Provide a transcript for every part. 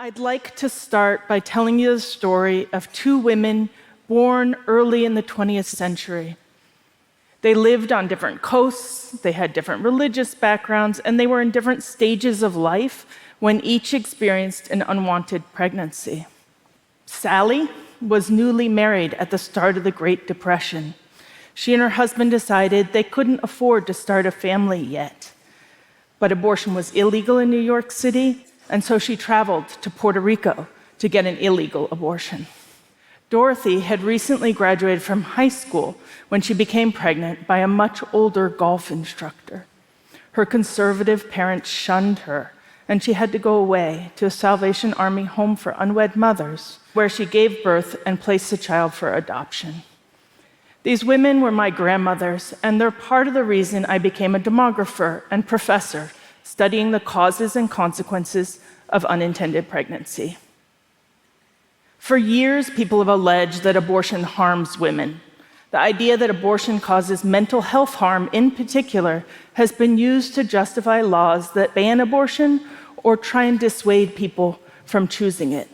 I'd like to start by telling you the story of two women born early in the 20th century. They lived on different coasts, they had different religious backgrounds, and they were in different stages of life when each experienced an unwanted pregnancy. Sally was newly married at the start of the Great Depression. She and her husband decided they couldn't afford to start a family yet. But abortion was illegal in New York City, and so she traveled to Puerto Rico to get an illegal abortion. Dorothy had recently graduated from high school when she became pregnant by a much older golf instructor. Her conservative parents shunned her, and she had to go away to a Salvation Army home for unwed mothers, where she gave birth and placed the child for adoption. These women were my grandmothers, and they're part of the reason I became a demographer and professor, studying the causes and consequences of unintended pregnancy. For years, people have alleged that abortion harms women. The idea that abortion causes mental health harm in particular has been used to justify laws that ban abortion or try and dissuade people from choosing it.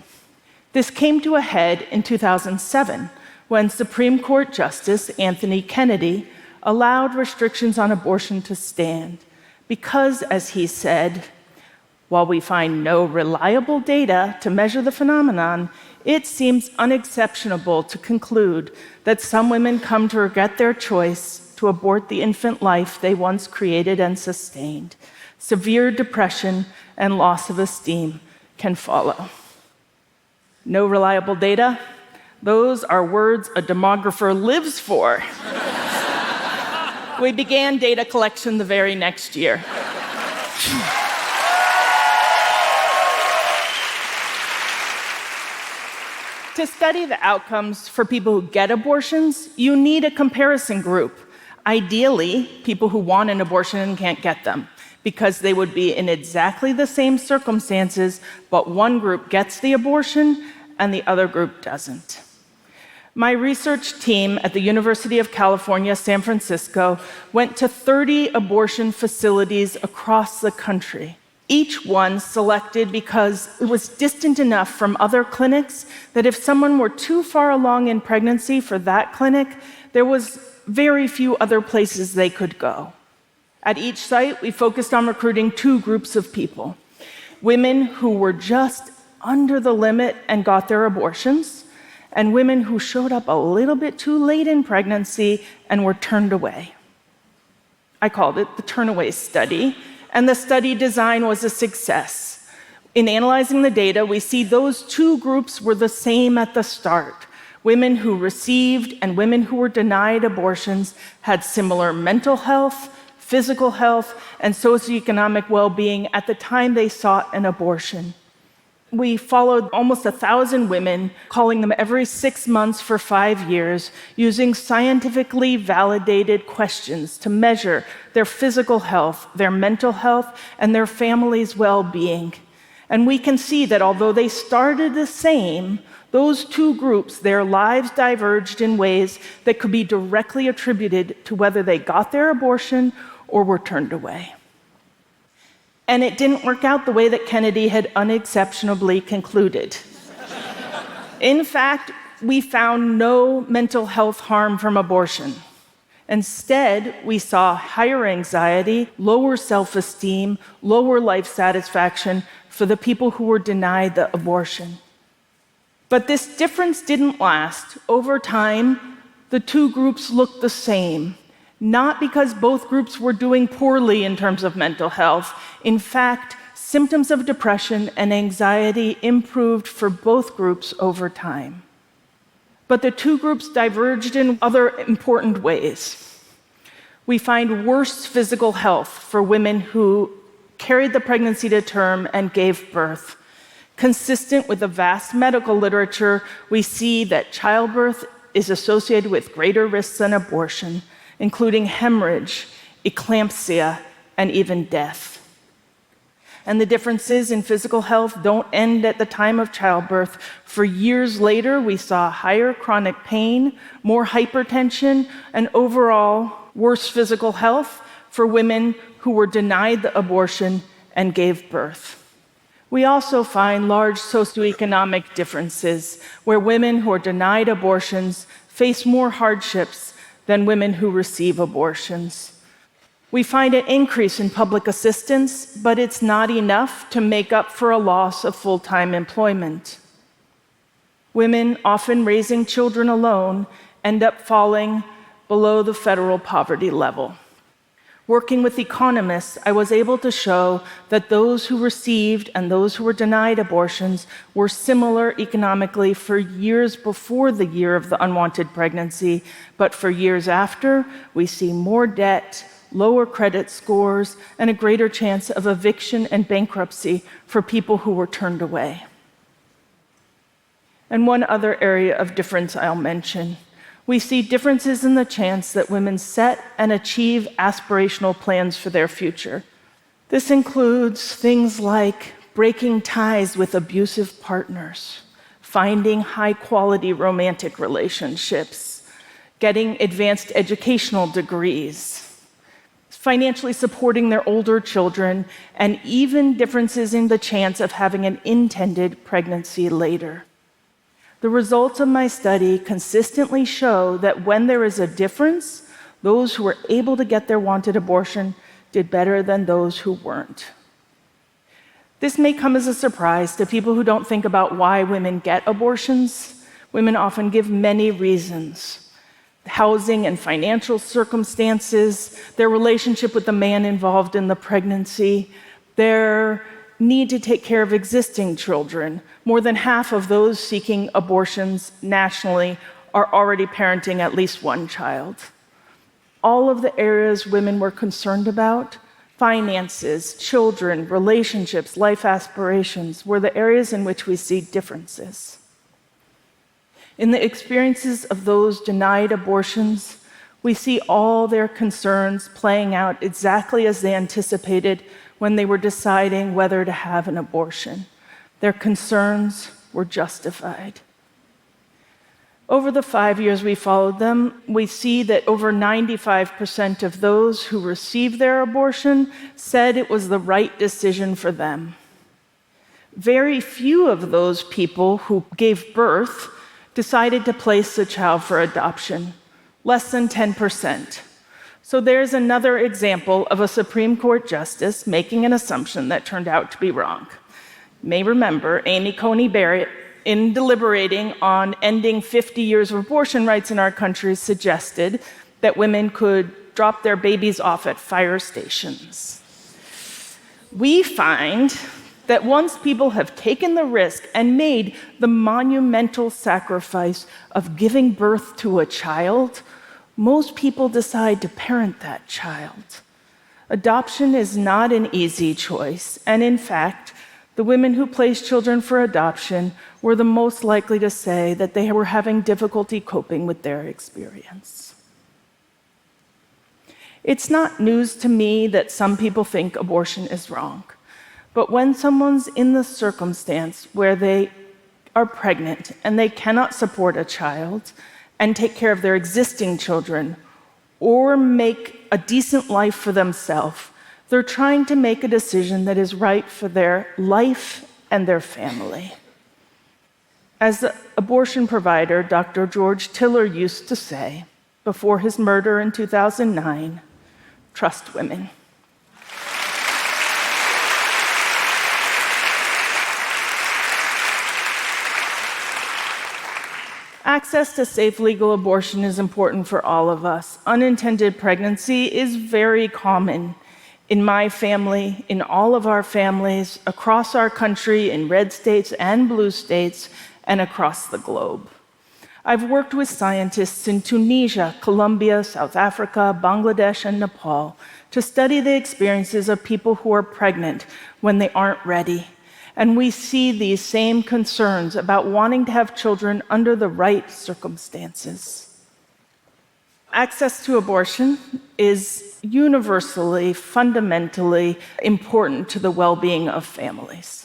This came to a head in 2007 when Supreme Court Justice Anthony Kennedy allowed restrictions on abortion to stand because, as he said, while we find no reliable data to measure the phenomenon, it seems unexceptionable to conclude that some women come to regret their choice to abort the infant life they once created and sustained. Severe depression and loss of esteem can follow. No reliable data? Those are words a demographer lives for. We began data collection the very next year. To study the outcomes for people who get abortions, you need a comparison group. Ideally, people who want an abortion and can't get them, because they would be in exactly the same circumstances, but one group gets the abortion and the other group doesn't. My research team at the University of California, San Francisco, went to 30 abortion facilities across the country. Each one selected because it was distant enough from other clinics that if someone were too far along in pregnancy for that clinic, there was very few other places they could go. At each site, we focused on recruiting two groups of people: women who were just under the limit and got their abortions, and women who showed up a little bit too late in pregnancy and were turned away. I called it the Turnaway Study, and the study design was a success. In analyzing the data, we see those two groups were the same at the start. Women who received and women who were denied abortions had similar mental health, physical health, and socioeconomic well-being at the time they sought an abortion. We followed almost 1,000 women, calling them every 6 months for 5 years, using scientifically validated questions to measure their physical health, their mental health, and their family's well-being. And we can see that although they started the same, those two groups, their lives diverged in ways that could be directly attributed to whether they got their abortion or were turned away. And it didn't work out the way that Kennedy had unexceptionably concluded. In fact, we found no mental health harm from abortion. Instead, we saw higher anxiety, lower self-esteem, lower life satisfaction for the people who were denied the abortion. But this difference didn't last. Over time, the two groups looked the same. Not because both groups were doing poorly in terms of mental health. In fact, symptoms of depression and anxiety improved for both groups over time. But the two groups diverged in other important ways. We find worse physical health for women who carried the pregnancy to term and gave birth. Consistent with the vast medical literature, we see that childbirth is associated with greater risks than abortion, including hemorrhage, eclampsia, and even death. And the differences in physical health don't end at the time of childbirth. For years later, we saw higher chronic pain, more hypertension, and overall worse physical health for women who were denied the abortion and gave birth. We also find large socioeconomic differences where women who are denied abortions face more hardships than women who receive abortions. We find an increase in public assistance, but it's not enough to make up for a loss of full-time employment. Women, often raising children alone, end up falling below the federal poverty level. Working with economists, I was able to show that those who received and those who were denied abortions were similar economically for years before the year of the unwanted pregnancy, but for years after, we see more debt, lower credit scores, and a greater chance of eviction and bankruptcy for people who were turned away. And one other area of difference I'll mention. We see differences in the chance that women set and achieve aspirational plans for their future. This includes things like breaking ties with abusive partners, finding high-quality romantic relationships, getting advanced educational degrees, financially supporting their older children, and even differences in the chance of having an intended pregnancy later. The results of my study consistently show that when there is a difference, those who were able to get their wanted abortion did better than those who weren't. This may come as a surprise to people who don't think about why women get abortions. Women often give many reasons: housing and financial circumstances, their relationship with the man involved in the pregnancy, their need to take care of existing children. More than half of those seeking abortions nationally are already parenting at least one child. All of the areas women were concerned about, finances, children, relationships, life aspirations, were the areas in which we see differences. In the experiences of those denied abortions, we see all their concerns playing out exactly as they anticipated when they were deciding whether to have an abortion. Their concerns were justified. Over the 5 years we followed them, we see that over 95% of those who received their abortion said it was the right decision for them. Very few of those people who gave birth decided to place the child for adoption, less than 10%. So there's another example of a Supreme Court justice making an assumption that turned out to be wrong. You may remember Amy Coney Barrett, in deliberating on ending 50 years of abortion rights in our country, suggested that women could drop their babies off at fire stations. We find that once people have taken the risk and made the monumental sacrifice of giving birth to a child, most people decide to parent that child. Adoption is not an easy choice, and in fact, the women who placed children for adoption were the most likely to say that they were having difficulty coping with their experience. It's not news to me that some people think abortion is wrong, but when someone's in the circumstance where they are pregnant and they cannot support a child and take care of their existing children or make a decent life for themselves, they're trying to make a decision that is right for their life and their family. As the abortion provider, Dr. George Tiller used to say, before his murder in 2009, trust women. Access to safe legal abortion is important for all of us. Unintended pregnancy is very common in my family, in all of our families, across our country, in red states and blue states, and across the globe. I've worked with scientists in Tunisia, Colombia, South Africa, Bangladesh, and Nepal to study the experiences of people who are pregnant when they aren't ready. And we see these same concerns about wanting to have children under the right circumstances. Access to abortion is universally, fundamentally important to the well-being of families.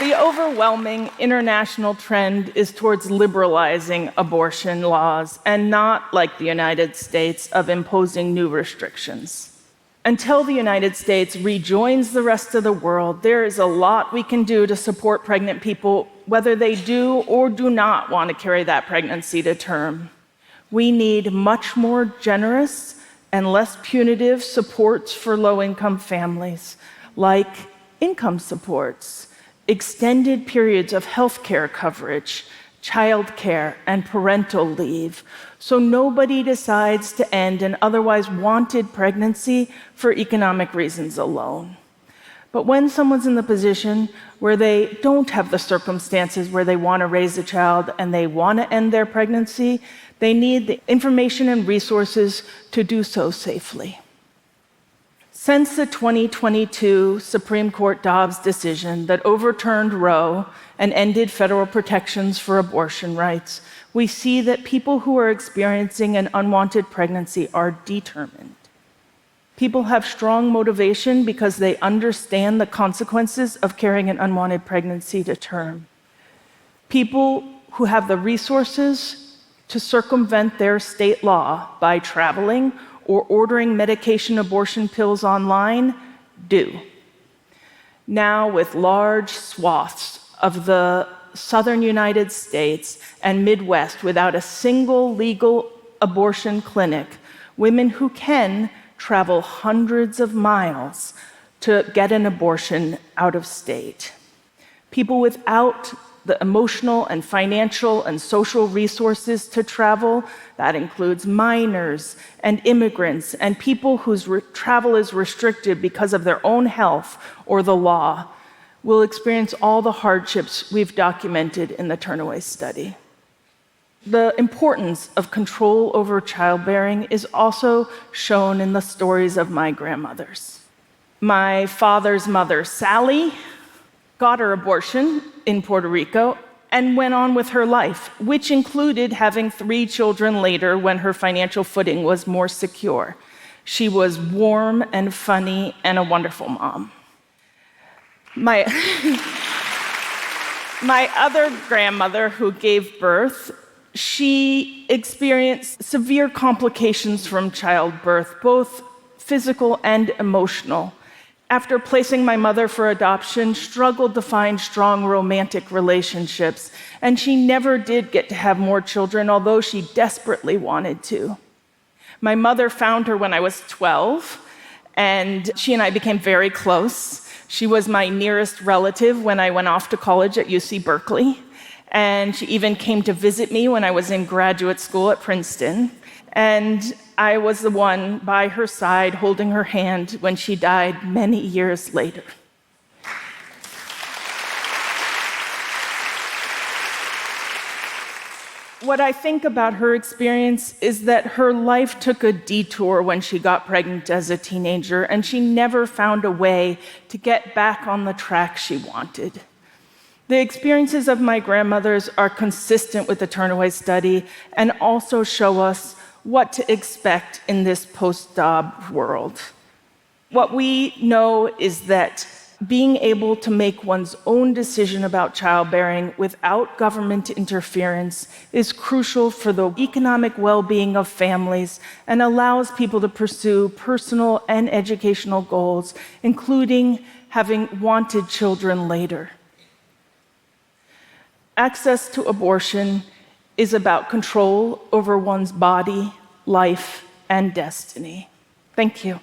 The overwhelming international trend is towards liberalizing abortion laws and not, like the United States, of imposing new restrictions. Until the United States rejoins the rest of the world, there is a lot we can do to support pregnant people, whether they do or do not want to carry that pregnancy to term. We need much more generous and less punitive supports for low-income families, like income supports, extended periods of health care coverage, childcare, and parental leave, so nobody decides to end an otherwise wanted pregnancy for economic reasons alone. But when someone's in the position where they don't have the circumstances where they want to raise a child and they want to end their pregnancy, they need the information and resources to do so safely. Since the 2022 Supreme Court Dobbs decision that overturned Roe and ended federal protections for abortion rights, we see that people who are experiencing an unwanted pregnancy are determined. People have strong motivation because they understand the consequences of carrying an unwanted pregnancy to term. People who have the resources to circumvent their state law by traveling or ordering medication abortion pills online do. Now, with large swaths of the southern United States and Midwest without a single legal abortion clinic, women who can travel hundreds of miles to get an abortion out of state. People without the emotional and financial and social resources to travel, that includes minors and immigrants and people whose travel is restricted because of their own health or the law, will experience all the hardships we've documented in the Turnaway Study. The importance of control over childbearing is also shown in the stories of my grandmothers. My father's mother, Sally, got her abortion in Puerto Rico and went on with her life, which included having 3 children later when her financial footing was more secure. She was warm and funny and a wonderful mom. My other grandmother, who gave birth, she experienced severe complications from childbirth, both physical and emotional. After placing my mother for adoption, struggled to find strong romantic relationships, and she never did get to have more children, although she desperately wanted to. My mother found her when I was 12, and she and I became very close. She was my nearest relative when I went off to college at UC Berkeley, and she even came to visit me when I was in graduate school at Princeton. And I was the one by her side holding her hand when she died many years later. What I think about her experience is that her life took a detour when she got pregnant as a teenager, and she never found a way to get back on the track she wanted. The experiences of my grandmothers are consistent with the Turnaway Study and also show us what to expect in this post-Dobbs world. What we know is that being able to make one's own decision about childbearing without government interference is crucial for the economic well-being of families and allows people to pursue personal and educational goals, including having wanted children later. Access to abortion is about control over one's body, life, and destiny. Thank you.